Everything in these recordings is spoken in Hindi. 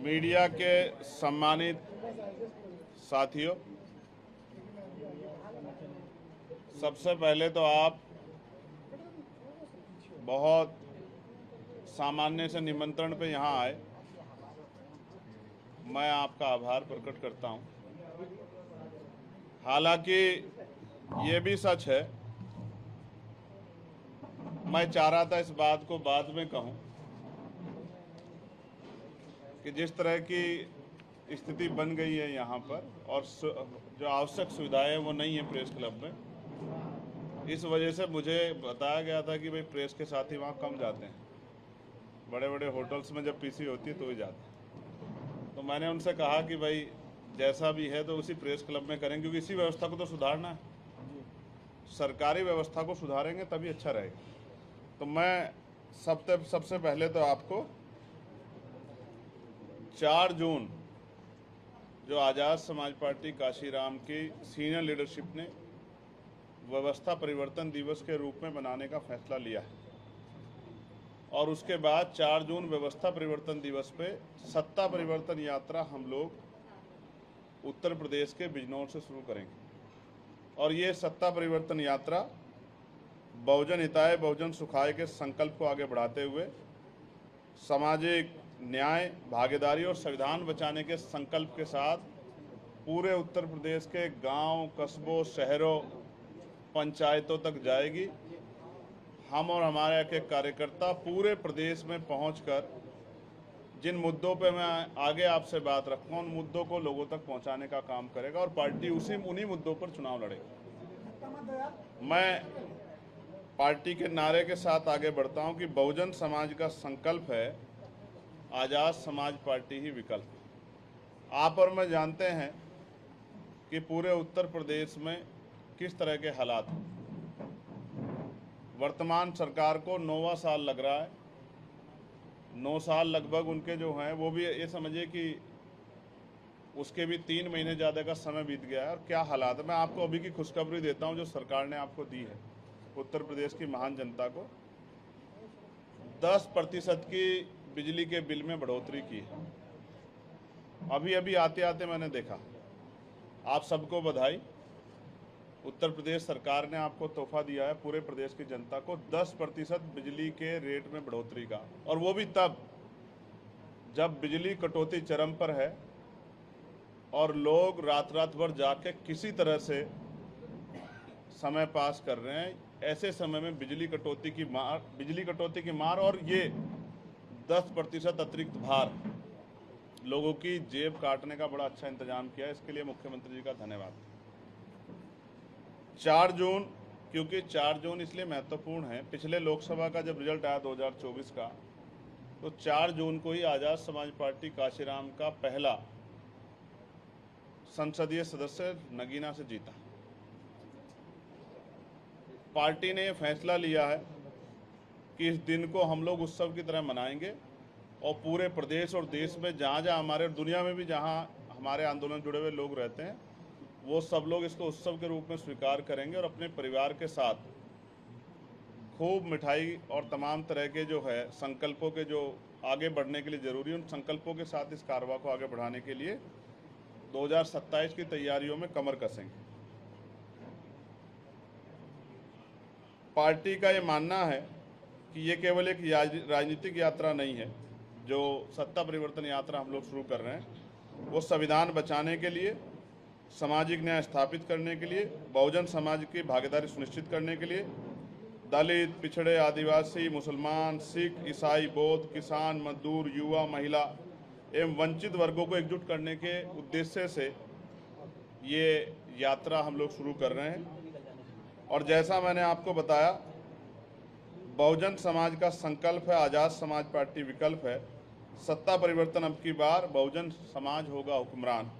मीडिया के सम्मानित साथियों, सबसे पहले तो आप बहुत सामान्य से निमंत्रण पे यहाँ आए, मैं आपका आभार प्रकट करता हूँ। हालांकि ये भी सच है, मैं चाह रहा था इस बात को बाद में कहूँ कि जिस तरह की स्थिति बन गई है यहाँ पर और जो आवश्यक सुविधाएं हैं वो नहीं है प्रेस क्लब में, इस वजह से मुझे बताया गया था कि भाई प्रेस के साथी वहाँ कम जाते हैं, बड़े बड़े होटल्स में जब पीसी होती है तो ही जाते हैं। तो मैंने उनसे कहा कि भाई जैसा भी है तो उसी प्रेस क्लब में करेंगे, क्योंकि इसी व्यवस्था को तो सुधारना है। सरकारी व्यवस्था को सुधारेंगे तभी अच्छा रहेगा। तो मैं सबसे पहले तो आपको 4 जून जो आज़ाद समाज पार्टी काशीराम की सीनियर लीडरशिप ने व्यवस्था परिवर्तन दिवस के रूप में मनाने का फैसला लिया है, और उसके बाद 4 जून व्यवस्था परिवर्तन दिवस पे सत्ता परिवर्तन यात्रा हम लोग उत्तर प्रदेश के बिजनौर से शुरू करेंगे। और ये सत्ता परिवर्तन यात्रा बहुजन हिताय बहुजन सुखाय के संकल्प को आगे बढ़ाते हुए सामाजिक न्याय, भागीदारी और संविधान बचाने के संकल्प के साथ पूरे उत्तर प्रदेश के गांव, कस्बों, शहरों, पंचायतों तक जाएगी। हम और हमारे एक कार्यकर्ता पूरे प्रदेश में पहुंचकर जिन मुद्दों पे मैं आगे आपसे बात रखूँगा उन मुद्दों को लोगों तक पहुंचाने का काम करेगा, और पार्टी उन्हीं मुद्दों पर चुनाव लड़ेगी। मैं पार्टी के नारे के साथ आगे बढ़ता हूं कि बहुजन समाज का संकल्प है, आज़ाद समाज पार्टी ही विकल्प। आप और मैं जानते हैं कि पूरे उत्तर प्रदेश में किस तरह के हालात हैं। वर्तमान सरकार को 9वां साल लग रहा है, 9 साल लगभग उनके जो हैं वो भी ये समझिए कि उसके भी 3 महीने ज़्यादा का समय बीत गया है। और क्या हालात है, मैं आपको अभी की खुशखबरी देता हूं जो सरकार ने आपको दी है, उत्तर प्रदेश की महान जनता को 10% की बिजली के बिल में बढ़ोतरी की है। अभी आते आते मैंने देखा। आप सबको बधाई, उत्तर प्रदेश सरकार ने आपको तोहफा दिया है पूरे प्रदेश की जनता को 10% बिजली के रेट में बढ़ोतरी का, और वो भी तब जब बिजली कटौती चरम पर है और लोग रात भर जाके किसी तरह से समय पास कर रहे हैं। ऐसे समय में बिजली कटौती की मार और ये 10% अतिरिक्त भार लोगों की जेब काटने का बड़ा अच्छा इंतजाम किया है। इसके लिए मुख्यमंत्री जी का धन्यवाद। 4 जून, क्योंकि 4 जून इसलिए महत्वपूर्ण है, पिछले लोकसभा का जब रिजल्ट आया 2024 का, तो 4 जून को ही आज़ाद समाज पार्टी काशीराम का पहला संसदीय सदस्य नगीना से जीता। पार्टी ने यह फैसला लिया है कि इस दिन को हम लोग उत्सव की तरह मनाएंगे, और पूरे प्रदेश और देश में जहाँ हमारे, दुनिया में भी जहाँ हमारे आंदोलन जुड़े हुए लोग रहते हैं, वो सब लोग इसको उत्सव के रूप में स्वीकार करेंगे और अपने परिवार के साथ खूब मिठाई और तमाम तरह के जो है संकल्पों के जो आगे बढ़ने के लिए ज़रूरी, उन संकल्पों के साथ इस कारवां को आगे बढ़ाने के लिए 2027 की तैयारियों में कमर कसेंगे। पार्टी का ये मानना है कि ये केवल एक राजनीतिक यात्रा नहीं है। जो सत्ता परिवर्तन यात्रा हम लोग शुरू कर रहे हैं वो संविधान बचाने के लिए, सामाजिक न्याय स्थापित करने के लिए, बहुजन समाज की भागीदारी सुनिश्चित करने के लिए, दलित, पिछड़े, आदिवासी, मुसलमान, सिख, ईसाई, बौद्ध, किसान, मजदूर, युवा, महिला एवं वंचित वर्गों को एकजुट करने के उद्देश्य से ये यात्रा हम लोग शुरू कर रहे हैं। और जैसा मैंने आपको बताया, बहुजन समाज का संकल्प है, आज़ाद समाज पार्टी विकल्प है, सत्ता परिवर्तन अब की बार, बहुजन समाज होगा हुक्मरान।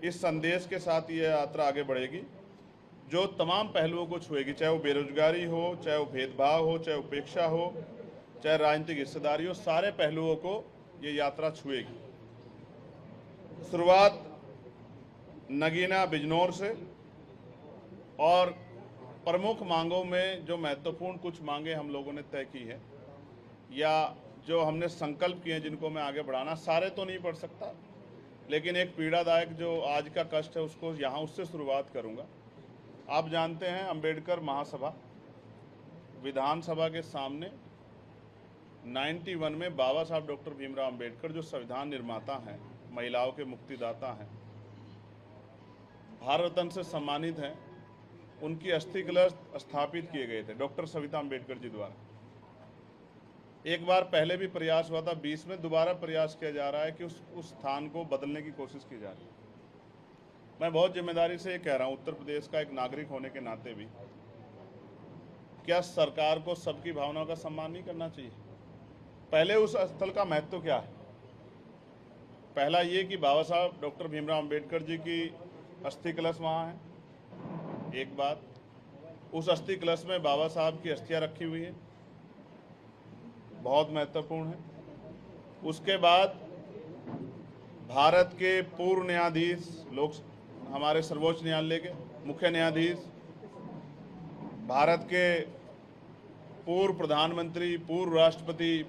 इस संदेश के साथ ये यात्रा आगे बढ़ेगी जो तमाम पहलुओं को छुएगी, चाहे वो बेरोजगारी हो, चाहे वो भेदभाव हो, चाहे उपेक्षा हो, चाहे राजनीतिक हिस्सेदारी हो, सारे पहलुओं को ये यात्रा छुएगी। शुरुआत नगीना बिजनौर से, और प्रमुख मांगों में जो महत्वपूर्ण कुछ मांगे हम लोगों ने तय की है या जो हमने संकल्प किए, जिनको मैं आगे बढ़ाना, सारे तो नहीं पढ़ सकता, लेकिन एक पीड़ादायक जो आज का कष्ट है उसको यहाँ उससे शुरुआत करूँगा। आप जानते हैं अंबेडकर महासभा विधानसभा के सामने 91 में बाबा साहब डॉक्टर भीमराव अंबेडकर जो संविधान निर्माता हैं, महिलाओं के मुक्तिदाता हैं, भारत रत्न से सम्मानित हैं, उनकी अस्थि कलश स्थापित किए गए थे डॉक्टर सविता अंबेडकर जी द्वारा। एक बार पहले भी प्रयास हुआ था, 20 में दोबारा प्रयास किया जा रहा है कि उस स्थान को बदलने की कोशिश की जा रही है। मैं बहुत जिम्मेदारी से ये कह रहा हूँ, उत्तर प्रदेश का एक नागरिक होने के नाते भी, क्या सरकार को सबकी भावनाओं का सम्मान नहीं करना चाहिए? पहले उस स्थल का महत्व क्या है? पहला ये कि बाबा साहब डॉक्टर भीमराव अंबेडकर जी की अस्थि कलश वहाँ है। एक बात, उस अस्थि कलश में बाबा साहब की अस्थियां रखी हुई है, बहुत महत्वपूर्ण है। उसके बाद भारत के पूर्व न्यायाधीश, हमारे सर्वोच्च न्यायालय के मुख्य न्यायाधीश, भारत के पूर्व प्रधानमंत्री, पूर्व राष्ट्रपति,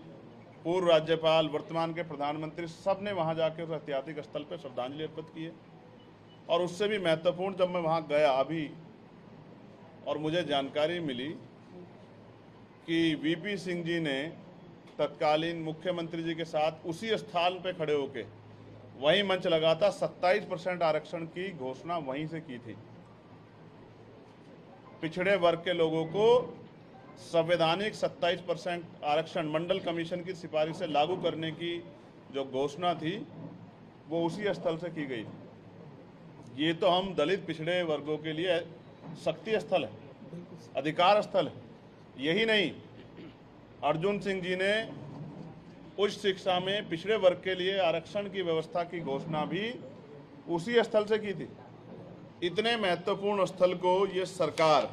पूर्व राज्यपाल, वर्तमान के प्रधानमंत्री, सब ने वहाँ जाके उस ऐतिहासिक स्थल पर श्रद्धांजलि अर्पित की है। और उससे भी महत्वपूर्ण, जब मैं वहाँ गया अभी और मुझे जानकारी मिली कि वीपी सिंह जी ने तत्कालीन मुख्यमंत्री जी के साथ उसी स्थान पे खड़े होके वही मंच लगाता 27% आरक्षण की घोषणा वहीं से की थी। पिछड़े वर्ग के लोगों को संवैधानिक 27% आरक्षण मंडल कमीशन की सिफारिश से लागू करने की जो घोषणा थी वो उसी स्थल से की गई थी। ये तो हम दलित पिछड़े वर्गों के लिए शक्ति स्थल है, अधिकार स्थल है। यही नहीं, अर्जुन सिंह जी ने उच्च शिक्षा में पिछड़े वर्ग के लिए आरक्षण की व्यवस्था की घोषणा भी उसी स्थल से की थी। इतने महत्वपूर्ण स्थल को ये सरकार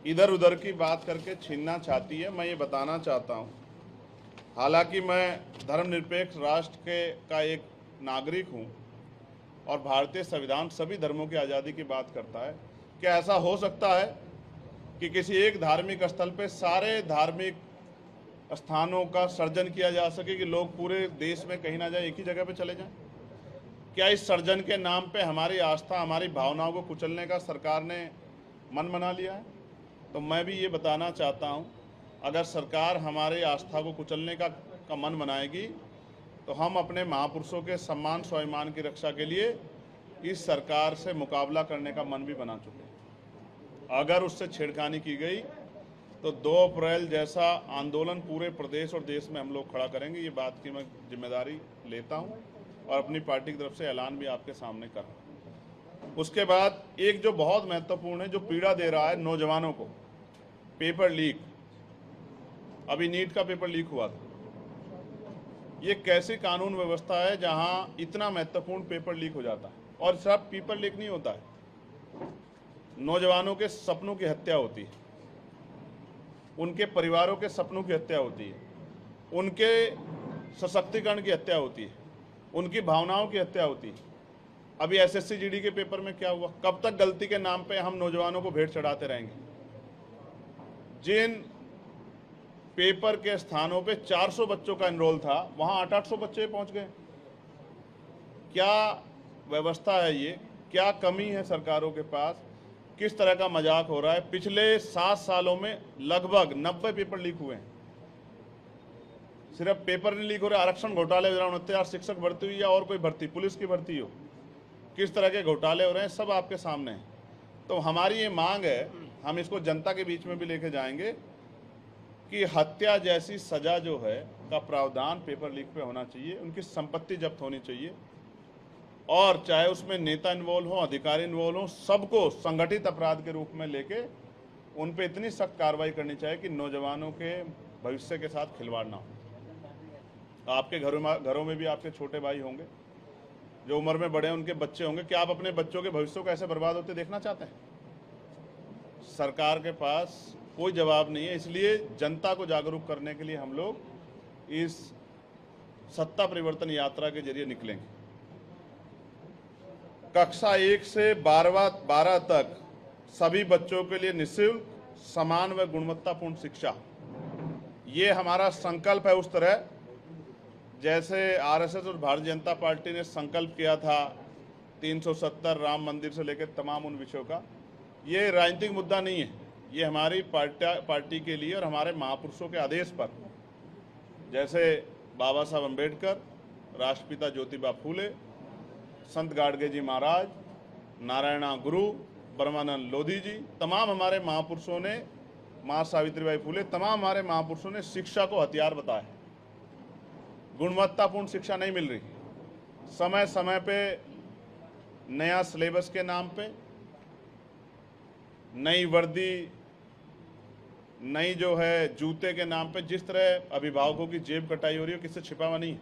इधर उधर की बात करके छीनना चाहती है। मैं ये बताना चाहता हूँ, हालांकि मैं धर्मनिरपेक्ष राष्ट्र का एक नागरिक हूँ और भारतीय संविधान सभी धर्मों की आज़ादी की बात करता है। क्या ऐसा हो सकता है कि किसी एक धार्मिक स्थल पे सारे धार्मिक स्थानों का सर्जन किया जा सके कि लोग पूरे देश में कहीं ना जाए, एक ही जगह पे चले जाएं? क्या इस सर्जन के नाम पे हमारी आस्था, हमारी भावनाओं को कुचलने का सरकार ने मन बना लिया है? तो मैं भी ये बताना चाहता हूँ, अगर सरकार हमारी आस्था को कुचलने का मन बनाएगी तो हम अपने महापुरुषों के सम्मान स्वाभिमान की रक्षा के लिए इस सरकार से मुकाबला करने का मन भी बना चुके हैं। अगर उससे छेड़खानी की गई तो 2 अप्रैल जैसा आंदोलन पूरे प्रदेश और देश में हम लोग खड़ा करेंगे। ये बात की मैं जिम्मेदारी लेता हूँ और अपनी पार्टी की तरफ से ऐलान भी आपके सामने कर रहा हूँ। उसके बाद एक जो बहुत महत्वपूर्ण है, जो पीड़ा दे रहा है नौजवानों को, पेपर लीक। अभी नीट का पेपर लीक हुआ था। ये कैसी कानून व्यवस्था है जहाँ इतना महत्वपूर्ण पेपर लीक हो जाता है? और सब पेपर लीक नहीं होता है, नौजवानों के सपनों की हत्या होती है, उनके परिवारों के सपनों की हत्या होती है, उनके सशक्तिकरण की हत्या होती है, उनकी भावनाओं की हत्या होती है। अभी एसएससी जीडी के पेपर में क्या हुआ? कब तक गलती के नाम पे हम नौजवानों को भेंट चढ़ाते रहेंगे? जिन पेपर के स्थानों पे 400 बच्चों का एनरोल था, वहां 800 बच्चे पहुंच गए। क्या व्यवस्था है ये? क्या कमी है सरकारों के पास? किस तरह का मजाक हो रहा है? पिछले 7 सालों में लगभग 90 पेपर लीक हुए हैं। सिर्फ पेपर नहीं लीक हो रहे, आरक्षण घोटाले हो रहे हैं, 69,000 शिक्षक भर्ती हुई या और कोई भर्ती, पुलिस की भर्ती हो, किस तरह के घोटाले हो रहे हैं, सब आपके सामने है। तो हमारी ये मांग है, हम इसको जनता के बीच में भी लेके जाएंगे कि हत्या जैसी सजा जो है का प्रावधान पेपर लीक पे होना चाहिए, उनकी संपत्ति जब्त होनी चाहिए, और चाहे उसमें नेता इन्वॉल्व हो, अधिकारी इन्वॉल्व हो, सबको संगठित अपराध के रूप में लेके उन पे इतनी सख्त कार्रवाई करनी चाहिए कि नौजवानों के भविष्य के साथ खिलवाड़ ना हो। आपके घरों में भी आपके छोटे भाई होंगे, जो उम्र में बड़े हैं, उनके बच्चे होंगे। क्या आप अपने बच्चों के भविष्य को ऐसे बर्बाद होते देखना चाहते हैं? सरकार के पास कोई जवाब नहीं है। इसलिए जनता को जागरूक करने के लिए हम लोग इस सत्ता परिवर्तन यात्रा के जरिए निकलेंगे। कक्षा 1 से 12 तक सभी बच्चों के लिए निःशुल्क, समान व गुणवत्तापूर्ण शिक्षा, ये हमारा संकल्प है। उस तरह जैसे आरएसएस और भारतीय जनता पार्टी ने संकल्प किया था 370 राम मंदिर से लेकर तमाम उन विषयों का, ये राजनीतिक मुद्दा नहीं है। ये हमारी पार्टी के लिए और हमारे महापुरुषों के आदेश पर, जैसे बाबा साहब अम्बेडकर, राष्ट्रपिता ज्योतिबा फूले, संत गाडगे जी महाराज, नारायणा गुरु, ब्रह्मानंद लोधी जी, तमाम हमारे महापुरुषों ने, माँ सावित्रीबाई फूले, तमाम हमारे महापुरुषों ने शिक्षा को हथियार बताया। गुणवत्तापूर्ण शिक्षा नहीं मिल रही, समय समय पे नया सिलेबस के नाम पे, नई वर्दी, नई जो है जूते के नाम पे जिस तरह अभिभावकों की जेब कटाई हो रही है, किससे छिपा हुआ नहीं है।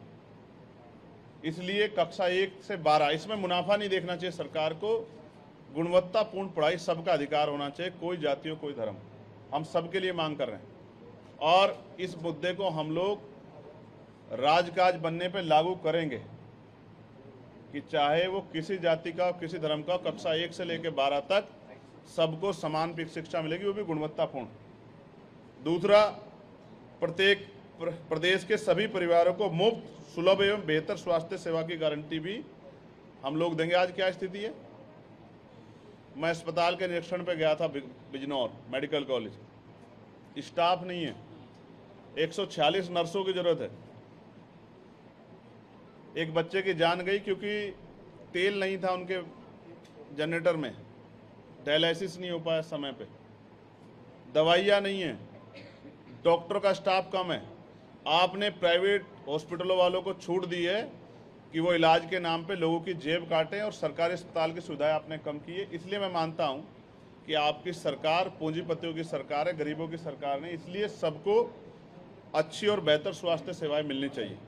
इसलिए कक्षा 1 से 12 इसमें मुनाफा नहीं देखना चाहिए सरकार को। गुणवत्तापूर्ण पढ़ाई सबका अधिकार होना चाहिए, कोई जाति हो कोई धर्म, हम सबके लिए मांग कर रहे हैं। और इस मुद्दे को हम लोग राजकाज बनने पे लागू करेंगे कि चाहे वो किसी जाति का किसी धर्म का, कक्षा 1 से लेकर 12 तक सबको समान शिक्षा मिलेगी, वो भी गुणवत्तापूर्ण। दूसरा, प्रत्येक प्रदेश के सभी परिवारों को मुफ्त, सुलभ एवं बेहतर स्वास्थ्य सेवा की गारंटी भी हम लोग देंगे। आज क्या स्थिति है, मैं अस्पताल के निरीक्षण पे गया था बिजनौर मेडिकल कॉलेज, स्टाफ नहीं है, 146 नर्सों की जरूरत है। एक बच्चे की जान गई क्योंकि तेल नहीं था उनके जनरेटर में, डायलिसिस नहीं हो पाया समय पे, दवाइयाँ नहीं है, डॉक्टर का स्टाफ कम है। आपने प्राइवेट हॉस्पिटलों वालों को छूट दी है कि वो इलाज के नाम पे लोगों की जेब काटें, और सरकारी अस्पताल की सुविधाएं आपने कम की है। इसलिए मैं मानता हूं कि आपकी सरकार पूंजीपतियों की सरकार है, गरीबों की सरकार नहीं। इसलिए सबको अच्छी और बेहतर स्वास्थ्य सेवाएं मिलनी चाहिए।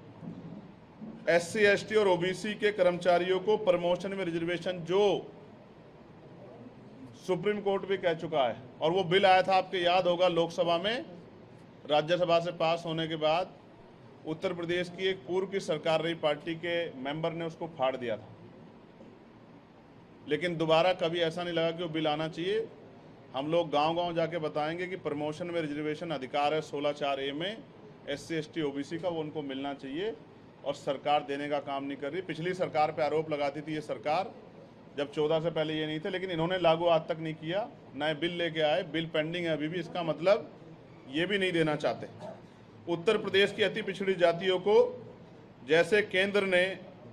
SC, ST और OBC के कर्मचारियों को प्रमोशन में रिजर्वेशन, जो सुप्रीम कोर्ट भी कह चुका है, और वो बिल आया था आपके याद होगा लोकसभा में, राज्यसभा से पास होने के बाद उत्तर प्रदेश की एक पूर्व की सरकार रही पार्टी के मेंबर ने उसको फाड़ दिया था। लेकिन दोबारा कभी ऐसा नहीं लगा कि वो बिल आना चाहिए। हम लोग गांव-गांव जाके बताएंगे कि प्रमोशन में रिजर्वेशन अधिकार है 16(4)A में SC, ST, OBC का, वो उनको मिलना चाहिए, और सरकार देने का काम नहीं कर रही। पिछली सरकार पे आरोप लगाती थी ये सरकार, जब 14 से पहले ये नहीं थे, लेकिन इन्होंने लागू आज तक नहीं किया। नए बिल लेके आए, बिल पेंडिंग है अभी भी, इसका मतलब ये भी नहीं देना चाहते। उत्तर प्रदेश की अति पिछड़ी जातियों को जैसे केंद्र ने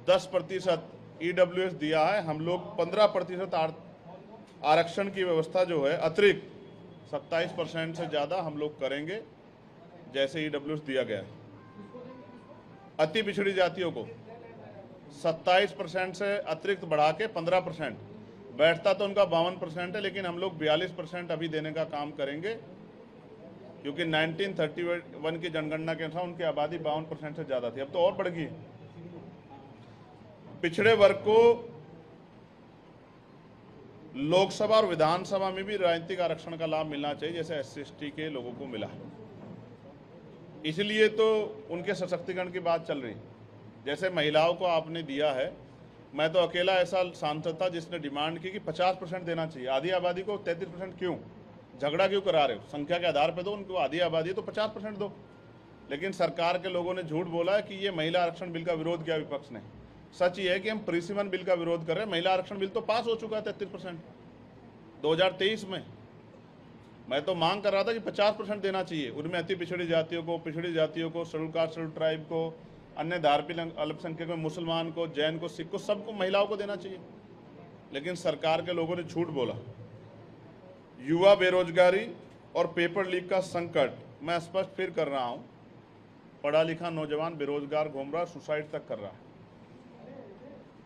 10% EWS दिया है, हम लोग 15% आरक्षण की व्यवस्था जो है अतिरिक्त 27% से ज़्यादा हम लोग करेंगे, जैसे EWS दिया गया है। अति पिछड़ी जातियों को 27% से अतिरिक्त बढ़ा के 15%, बैठता तो उनका 52% है, लेकिन हम लोग 42% अभी देने का काम करेंगे, क्योंकि 1931 की जनगणना के अनुसार उनकी आबादी 52% से ज़्यादा थी, अब तो और बढ़ गई। पिछड़े वर्ग को लोकसभा और विधानसभा में भी राजनीतिक आरक्षण का लाभ मिलना चाहिए, जैसे SC, ST के लोगों को मिला है। इसलिए तो उनके सशक्तिकरण की बात चल रही। जैसे महिलाओं को आपने दिया है, मैं तो अकेला ऐसा सांसद था जिसने डिमांड की कि 50% देना चाहिए। आधी आबादी को 33% क्यों, झगड़ा क्यों करा रहे हो, संख्या के आधार पर दो, उनको आधी आबादी है तो 50% दो। लेकिन सरकार के लोगों ने झूठ बोला है कि ये महिला आरक्षण बिल का विरोध किया विपक्ष ने। सच ये है कि हम परिसीमन बिल का विरोध कर रहे हैं। महिला आरक्षण बिल तो पास हो चुका है 33% 2023 में। मैं तो मांग कर रहा था कि 50% देना चाहिए, उनमें अति पिछड़ी जातियों को, पिछड़ी जातियों को, शेड्यूल कास्ट, शेड्यूल ट्राइब को, अन्य धार्मिक अल्पसंख्यक को, मुसलमान को, जैन को, सिख को, सबको, महिलाओं को देना चाहिए। लेकिन सरकार के लोगों ने झूठ बोला। युवा बेरोजगारी और पेपर लीक का संकट मैं स्पष्ट फिर कर रहा हूं, पढ़ा लिखा नौजवान बेरोजगार घूम रहा, सुसाइड तक कर रहा है।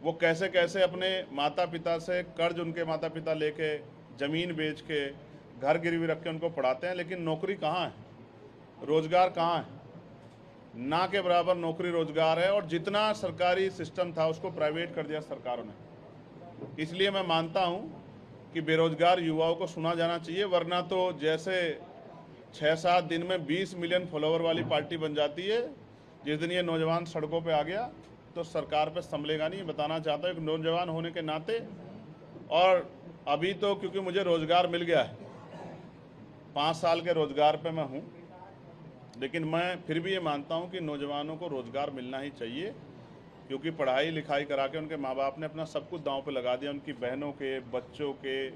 वो कैसे कैसे अपने माता पिता से कर्ज, उनके माता पिता लेके, जमीन बेच के, घर गिरवी रख के उनको पढ़ाते हैं, लेकिन नौकरी कहाँ है, रोजगार कहाँ है? ना के बराबर नौकरी रोजगार है, और जितना सरकारी सिस्टम था उसको प्राइवेट कर दिया सरकारों ने। इसलिए मैं मानता हूं कि बेरोजगार युवाओं को सुना जाना चाहिए, वरना तो जैसे 6-7 दिन में 20 मिलियन फॉलोवर वाली पार्टी बन जाती है। जिस दिन ये नौजवान सड़कों पे आ गया तो सरकार पे संभलेगा नहीं। बताना चाहता हूँ एक नौजवान होने के नाते, और अभी तो क्योंकि मुझे रोजगार मिल गया है, 5 साल के रोजगार पे मैं हूँ, लेकिन मैं फिर भी ये मानता हूँ कि नौजवानों को रोज़गार मिलना ही चाहिए, क्योंकि पढ़ाई लिखाई करा के उनके माँ बाप ने अपना सब कुछ दांव पे लगा दिया। उनकी बहनों के, बच्चों के,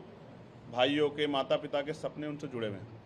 भाइयों के, माता पिता के सपने उनसे जुड़े हुए हैं।